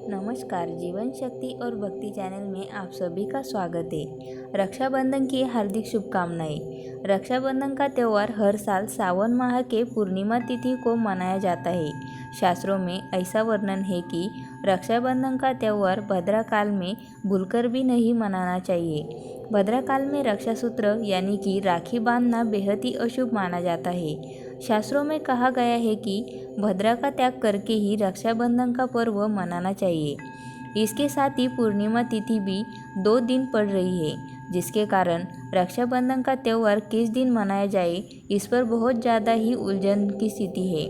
नमस्कार। जीवन शक्ति और भक्ति चैनल में आप सभी का स्वागत है। रक्षाबंधन की हार्दिक शुभकामनाएं। रक्षाबंधन का त्यौहार हर साल सावन माह के पूर्णिमा तिथि को मनाया जाता है। शास्त्रों में ऐसा वर्णन है कि रक्षाबंधन का त्यौहार भद्राकाल में भूलकर भी नहीं मनाना चाहिए। भद्राकाल में रक्षा सूत्र यानी कि राखी बांधना बेहद ही अशुभ माना जाता है। शास्त्रों में कहा गया है कि भद्रा का त्याग करके ही रक्षाबंधन का पर्व मनाना चाहिए। इसके साथ ही पूर्णिमा तिथि भी 2 दिन पड़ रही है, जिसके कारण रक्षाबंधन का त्यौहार किस दिन मनाया जाए इस पर बहुत ज़्यादा ही उलझन की स्थिति है।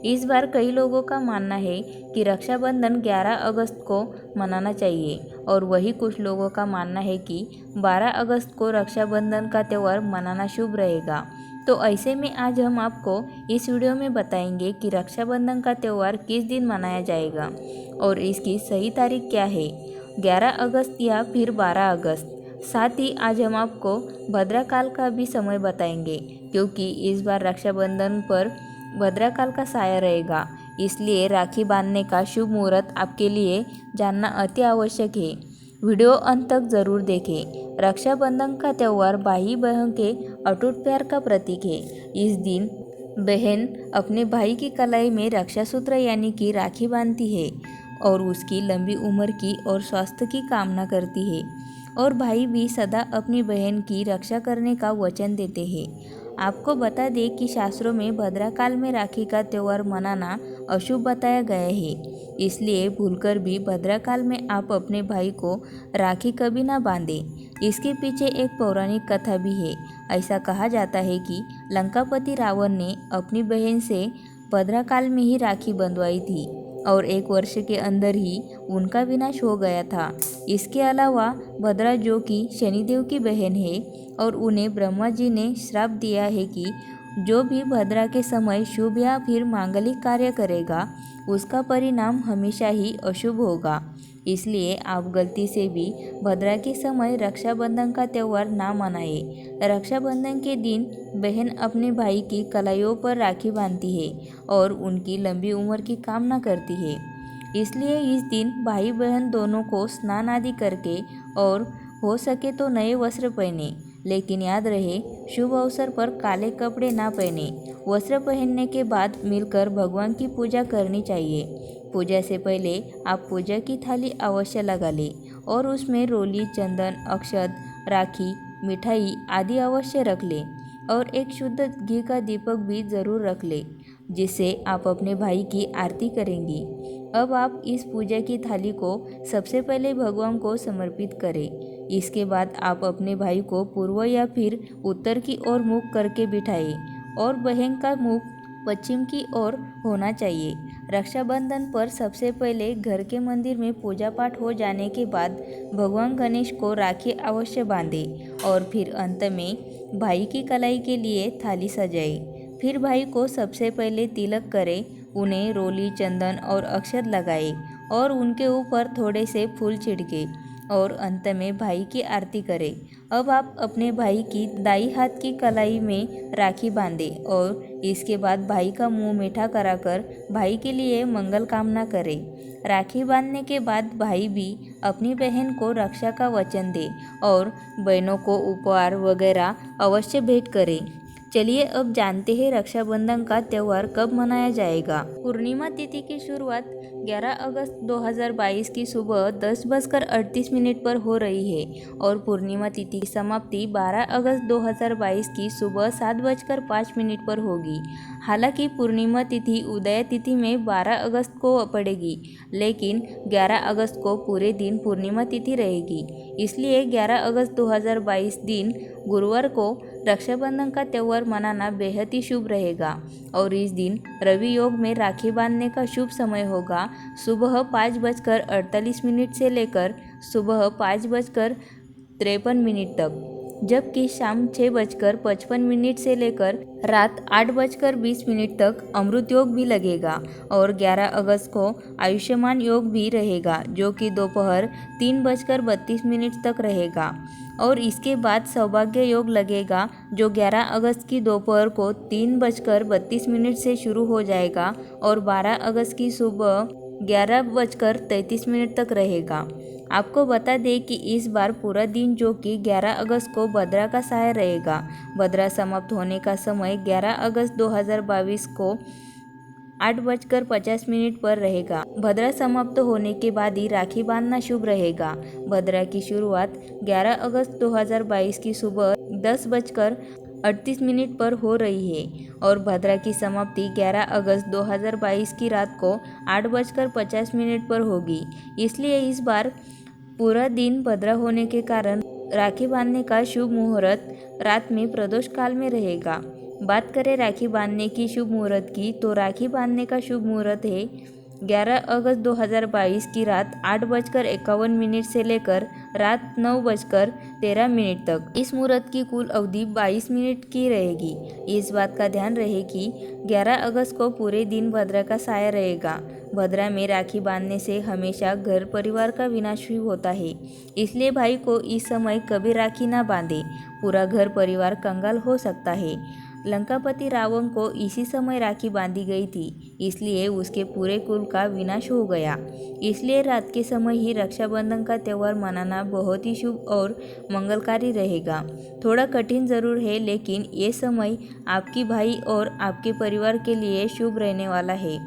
इस बार कई लोगों का मानना है कि रक्षाबंधन 11 अगस्त को मनाना चाहिए और वही कुछ लोगों का मानना है कि 12 अगस्त को रक्षाबंधन का त्यौहार मनाना शुभ रहेगा। तो ऐसे में आज हम आपको इस वीडियो में बताएंगे कि रक्षाबंधन का त्यौहार किस दिन मनाया जाएगा और इसकी सही तारीख क्या है, 11 अगस्त या फिर 12 अगस्त। साथ ही आज हम आपको भद्राकाल का भी समय बताएंगे, क्योंकि इस बार रक्षाबंधन पर भद्राकाल का साया रहेगा। इसलिए राखी बांधने का शुभ मुहूर्त आपके लिए जानना अति आवश्यक है। वीडियो अंत तक ज़रूर देखें। रक्षाबंधन का त्यौहार भाई बहन के अटूट प्यार का प्रतीक है। इस दिन बहन अपने भाई की कलाई में रक्षा सूत्र यानी कि राखी बांधती है और उसकी लंबी उम्र की और स्वास्थ्य की कामना करती है, और भाई भी सदा अपनी बहन की रक्षा करने का वचन देते हैं। आपको बता दें कि शास्त्रों में भद्राकाल में राखी का त्यौहार मनाना अशुभ बताया गया है। इसलिए भूलकर भी भद्राकाल में आप अपने भाई को राखी कभी ना बांधें। इसके पीछे एक पौराणिक कथा भी है। ऐसा कहा जाता है कि लंकापति रावण ने अपनी बहन से भद्राकाल में ही राखी बंधवाई थी और 1 वर्ष के अंदर ही उनका विनाश हो गया था। इसके अलावा भद्रा, जो कि शनिदेव की बहन है, और उन्हें ब्रह्मा जी ने श्राप दिया है कि जो भी भद्रा के समय शुभ या फिर मांगलिक कार्य करेगा उसका परिणाम हमेशा ही अशुभ होगा। इसलिए आप गलती से भी भद्रा के समय रक्षाबंधन का त्यौहार ना मनाएं। रक्षाबंधन के दिन बहन अपने भाई की कलाइयों पर राखी बांधती है और उनकी लंबी उम्र की कामना करती है। इसलिए इस दिन भाई बहन दोनों को स्नान आदि करके और हो सके तो नए वस्त्र पहने, लेकिन याद रहे शुभ अवसर पर काले कपड़े ना पहने। वस्त्र पहनने के बाद मिलकर भगवान की पूजा करनी चाहिए। पूजा से पहले आप पूजा की थाली अवश्य लगा लें और उसमें रोली, चंदन, अक्षत, राखी, मिठाई आदि अवश्य रख लें और एक शुद्ध घी का दीपक भी ज़रूर रख लें, जिससे आप अपने भाई की आरती करेंगी। अब आप इस पूजा की थाली को सबसे पहले भगवान को समर्पित करें। इसके बाद आप अपने भाई को पूर्व या फिर उत्तर की ओर मुख करके बिठाएं और बहन का मुख पश्चिम की ओर होना चाहिए। रक्षाबंधन पर सबसे पहले घर के मंदिर में पूजा पाठ हो जाने के बाद भगवान गणेश को राखी अवश्य बांधें और फिर अंत में भाई की कलाई के लिए थाली सजाएं। फिर भाई को सबसे पहले तिलक करें, उन्हें रोली, चंदन और अक्षत लगाएं और उनके ऊपर थोड़े से फूल छिड़के और अंत में भाई की आरती करें। अब आप अपने भाई की दाई हाथ की कलाई में राखी बांधें और इसके बाद भाई का मुंह मीठा कराकर भाई के लिए मंगल कामना करें। राखी बांधने के बाद भाई भी अपनी बहन को रक्षा का वचन दे और बहनों को उपहार वगैरह अवश्य भेंट करें। चलिए अब जानते हैं रक्षाबंधन का त्यौहार कब मनाया जाएगा। पूर्णिमा तिथि की शुरुआत 11 अगस्त 2022 की सुबह 10:38 पर हो रही है और पूर्णिमा तिथि की समाप्ति 12 अगस्त 2022 की सुबह 7:05 पर होगी। हालांकि पूर्णिमा तिथि उदय तिथि में 12 अगस्त को पड़ेगी, लेकिन 11 अगस्त को पूरे दिन पूर्णिमा तिथि रहेगी। इसलिए 11 अगस्त 2022 दिन गुरुवार को रक्षाबंधन का त्यौहार मनाना बेहद ही शुभ रहेगा और इस दिन रवि योग में राखी बांधने का शुभ समय होगा। सुबह 5:48 से लेकर सुबह 5:53 तक, जबकि शाम 6:55 से लेकर रात 8:20 तक अमृत योग भी लगेगा और 11 अगस्त को आयुष्मान योग भी रहेगा, जो कि दोपहर 3:32 तक रहेगा और इसके बाद सौभाग्य योग लगेगा, जो 11 अगस्त की दोपहर को 3:32 से शुरू हो जाएगा और 12 अगस्त की सुबह 11:33 तक रहेगा। आपको बता दें कि इस बार पूरा दिन जो कि 11 अगस्त को भद्रा का सहाय रहेगा। भद्रा समाप्त होने का समय 11 अगस्त 2022 को 8:50 पर रहेगा। भद्रा समाप्त होने के बाद ही राखी बांधना शुभ रहेगा। भद्रा की शुरुआत 11 अगस्त 2022 की सुबह 10:38 पर हो रही है और भद्रा की समाप्ति 11 अगस्त 2022 की रात को 8:50 पर होगी। इसलिए इस बार पूरा दिन भद्रा होने के कारण राखी बांधने का शुभ मुहूर्त रात में प्रदोष काल में रहेगा। बात करें राखी बांधने की शुभ मुहूर्त की, तो राखी बांधने का शुभ मुहूर्त है 11 अगस्त 2022 की रात 8:51 से लेकर रात 9:13 तक। इस मुहूर्त की कुल अवधि 22 मिनट की रहेगी। इस बात का ध्यान रहे कि 11 अगस्त को पूरे दिन भद्रा का साया रहेगा। भद्रा में राखी बांधने से हमेशा घर परिवार का विनाश ही होता है, इसलिए भाई को इस समय कभी राखी ना बांधे, पूरा घर परिवार कंगाल हो सकता है। लंकापति रावण को इसी समय राखी बांधी गई थी, इसलिए उसके पूरे कुल का विनाश हो गया। इसलिए रात के समय ही रक्षाबंधन का त्यौहार मनाना बहुत ही शुभ और मंगलकारी रहेगा। थोड़ा कठिन ज़रूर है, लेकिन ये समय आपकी भाई और आपके परिवार के लिए शुभ रहने वाला है।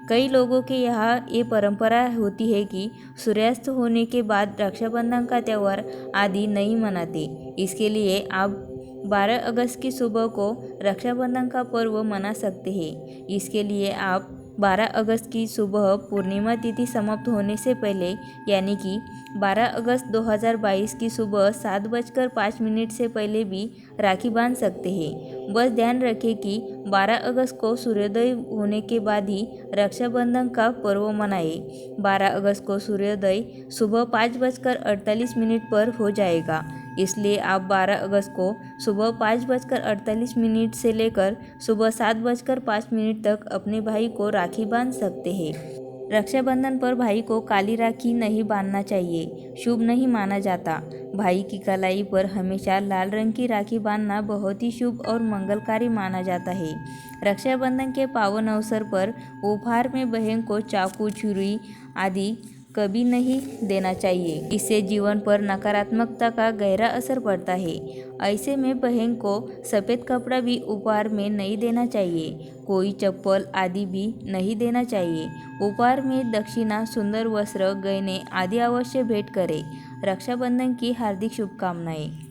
कई लोगों के यहाँ ये परंपरा होती है कि सूर्यास्त होने के बाद रक्षाबंधन का त्यौहार आदि नहीं मनाते। इसके लिए आप 12 अगस्त की सुबह को रक्षाबंधन का पर्व मना सकते हैं। इसके लिए आप 12 अगस्त की सुबह पूर्णिमा तिथि समाप्त होने से पहले यानी कि 12 अगस्त 2022 की सुबह 7:05 से पहले भी राखी बांध सकते हैं। बस ध्यान रखें कि 12 अगस्त को सूर्योदय होने के बाद ही रक्षाबंधन का पर्व मनाएं। 12 अगस्त को सूर्योदय सुबह 5:48 पर हो जाएगा, इसलिए आप 12 अगस्त को सुबह 5:48 से लेकर सुबह 7:05 तक अपने भाई को राखी बांध सकते हैं। रक्षाबंधन पर भाई को काली राखी नहीं बांधना चाहिए, शुभ नहीं माना जाता। भाई की कलाई पर हमेशा लाल रंग की राखी बांधना बहुत ही शुभ और मंगलकारी माना जाता है। रक्षाबंधन के पावन अवसर पर उपहार में बहन को चाकू, छुरी आदि कभी नहीं देना चाहिए। इससे जीवन पर नकारात्मकता का गहरा असर पड़ता है। ऐसे में बहन को सफ़ेद कपड़ा भी उपहार में नहीं देना चाहिए। कोई चप्पल आदि भी नहीं देना चाहिए। उपहार में दक्षिणा, सुंदर वस्त्र, गहने आदि अवश्य भेंट करें। रक्षाबंधन की हार्दिक शुभकामनाएं।